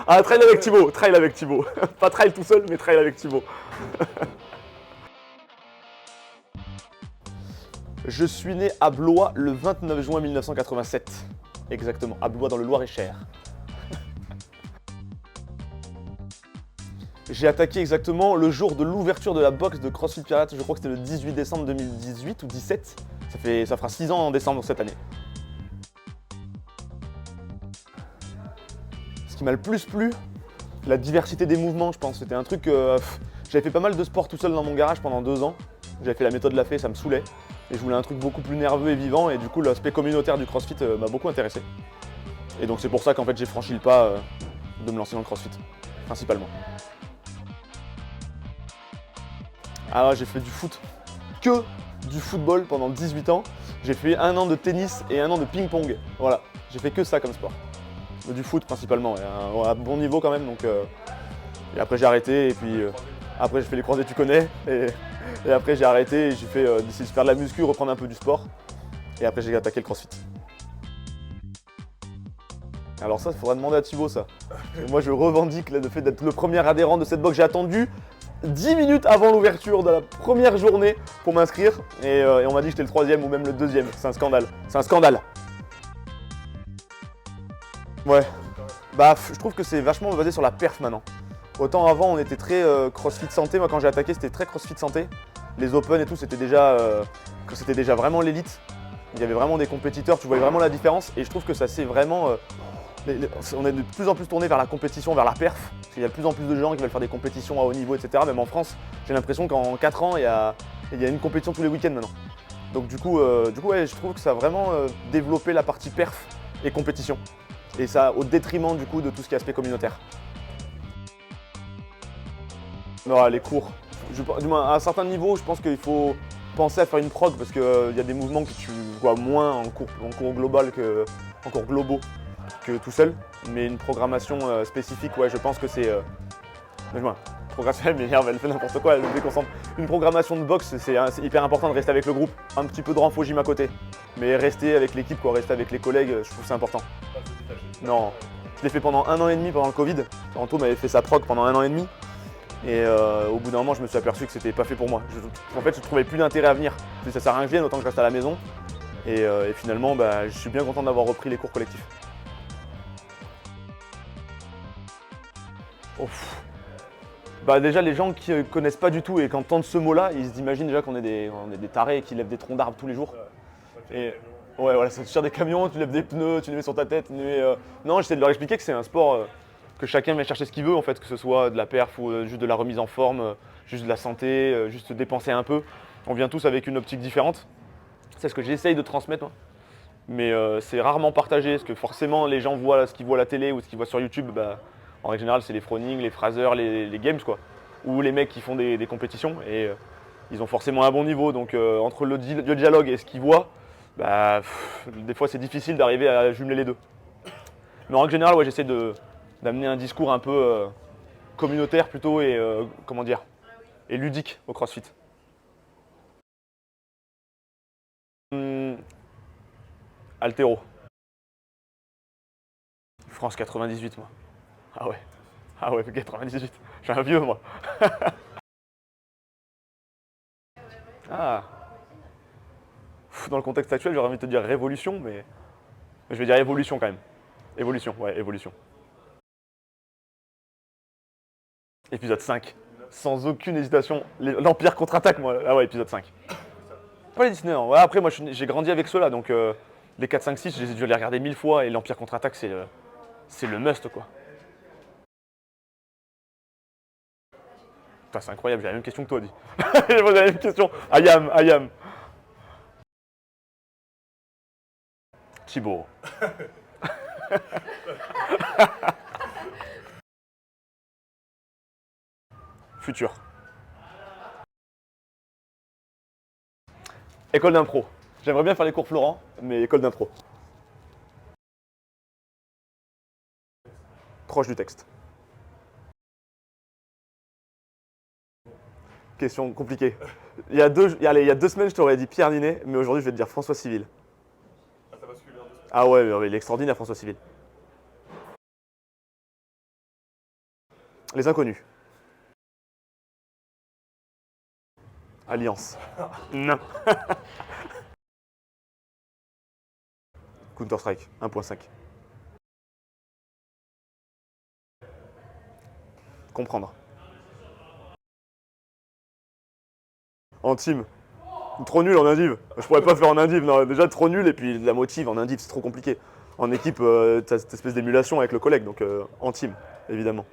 Ah, trail avec Thibaut, trail avec Thibaut. Pas trail tout seul, mais trail avec Thibaut. Je suis né à Blois le 29 juin 1987. Exactement, à Blois dans le Loir-et-Cher. J'ai attaqué exactement le jour de l'ouverture de la box de CrossFit Pirate, je crois que c'était le 18 décembre 2018 ou 17. Ça fera 6 ans en décembre cette année. Ce qui m'a le plus plu, la diversité des mouvements, je pense. C'était un truc. J'avais fait pas mal de sport tout seul dans mon garage pendant 2 ans. J'avais fait la méthode Lafay, ça me saoulait. Et je voulais un truc beaucoup plus nerveux et vivant. Et du coup, l'aspect communautaire du CrossFit m'a beaucoup intéressé. Et donc, c'est pour ça qu'en fait, j'ai franchi le pas de me lancer dans le CrossFit, principalement. Alors, j'ai fait du foot, que du football pendant 18 ans. J'ai fait 1 an de tennis et 1 an de ping-pong. Voilà, j'ai fait que ça comme sport. Du foot principalement, et à bon niveau quand même. Donc, et après j'ai arrêté, et puis après j'ai fait les croisés, tu connais. Et après j'ai arrêté, et j'ai fait d'essayer de faire de la muscu, reprendre un peu du sport. Et après j'ai attaqué le CrossFit. Alors ça, il faudra demander à Thibaut ça. Et moi je revendique le fait d'être le premier adhérent de cette box. J'ai attendu 10 minutes avant l'ouverture de la première journée pour m'inscrire. Et on m'a dit que j'étais le 3e ou même le 2e. C'est un scandale. C'est un scandale. Ouais. Bah, je trouve que c'est vachement basé sur la perf maintenant. Autant avant, on était très CrossFit santé. Moi, quand j'ai attaqué, c'était très CrossFit santé. Les Open et tout, c'était déjà vraiment l'élite. Il y avait vraiment des compétiteurs, tu voyais vraiment la différence. Et je trouve que ça c'est vraiment. On est de plus en plus tourné vers la compétition, vers la perf. Parce qu'il y a de plus en plus de gens qui veulent faire des compétitions à haut niveau, etc. Même en France, j'ai l'impression qu'en 4 ans, il y a une compétition tous les week-ends maintenant. Donc du coup, ouais, je trouve que ça a vraiment développé la partie perf et compétition. Et ça au détriment du coup de tout ce qui est aspect communautaire. Non, les cours. Du moins, à un certain niveau, je pense qu'il faut penser à faire une prog parce qu'il y a des mouvements que tu vois moins en cours global en cours globaux que tout seul. Mais une programmation spécifique, ouais, je pense que c'est. Programmation, mais merde, elle fait n'importe quoi, elle me déconcentre. Une programmation de boxe, c'est hyper important de rester avec le groupe. Un petit peu de renfo gym à côté. Mais rester avec l'équipe, quoi, rester avec les collègues, je trouve que c'est important. Non, je l'ai fait pendant 1 an et demi pendant le Covid. Anto m'avait fait sa prog pendant 1 an et demi. Et au bout d'un moment, je me suis aperçu que c'était pas fait pour moi. En fait, je trouvais plus d'intérêt à venir. Ça sert à rien que je vienne, autant que je reste à la maison. Et finalement, bah, je suis bien content d'avoir repris les cours collectifs. Oh, bah déjà, les gens qui connaissent pas du tout et qui entendent ce mot-là, ils s'imaginent déjà qu'on est des tarés qui lèvent des troncs d'arbres tous les jours. Et ouais, voilà, ça te tire des camions, tu lèves des pneus, tu les mets sur ta tête. Non, j'essaie de leur expliquer que c'est un sport que chacun vient chercher ce qu'il veut, en fait, que ce soit de la perf ou juste de la remise en forme, juste de la santé, juste dépenser un peu. On vient tous avec une optique différente. C'est ce que j'essaye de transmettre, moi. Mais c'est rarement partagé, parce que forcément, les gens voient ce qu'ils voient à la télé ou ce qu'ils voient sur YouTube. Bah, en règle générale, c'est les Froning, les Fraser, les Games, quoi. Ou les mecs qui font des compétitions. Et ils ont forcément un bon niveau. Donc entre le dialogue et ce qu'ils voient, bah, des fois c'est difficile d'arriver à jumeler les deux. Mais en règle générale, ouais, j'essaie d'amener un discours un peu communautaire plutôt et comment dire, et ludique au CrossFit. Altéro. France 98 moi. Ah ouais. Ah ouais, 98. Je suis un vieux moi. Ah. Dans le contexte actuel, j'aurais envie de te dire révolution, mais je vais dire évolution quand même. Évolution, ouais, évolution. Épisode 5. Sans aucune hésitation. L'Empire contre-attaque, moi. Ah ouais, épisode 5. Pas les Disney, non. Ouais, après, moi, j'ai grandi avec ceux-là, donc les 4, 5, 6, j'ai dû les regarder 1000 fois, et l'Empire contre-attaque, c'est le must, quoi. Putain, c'est incroyable, j'ai la même question que toi, dit. J'ai posé la même question. Ayam. Thibaut. Futur. École d'impro. J'aimerais bien faire les cours Florent, mais école d'impro. Proche du texte. Question compliquée. Il y a 2 semaines, je t'aurais dit Pierre Ninet, mais aujourd'hui, je vais te dire François Civil. Ah ouais, mais il est extraordinaire, François Civil. Les inconnus. Alliance. Non. Counter-Strike 1.5. Comprendre. En team. Trop nul en indiv. Je pourrais pas faire en indiv. Non, déjà trop nul et puis de la motive en indiv, c'est trop compliqué. En équipe, t'as cette espèce d'émulation avec le collègue, donc en team, évidemment.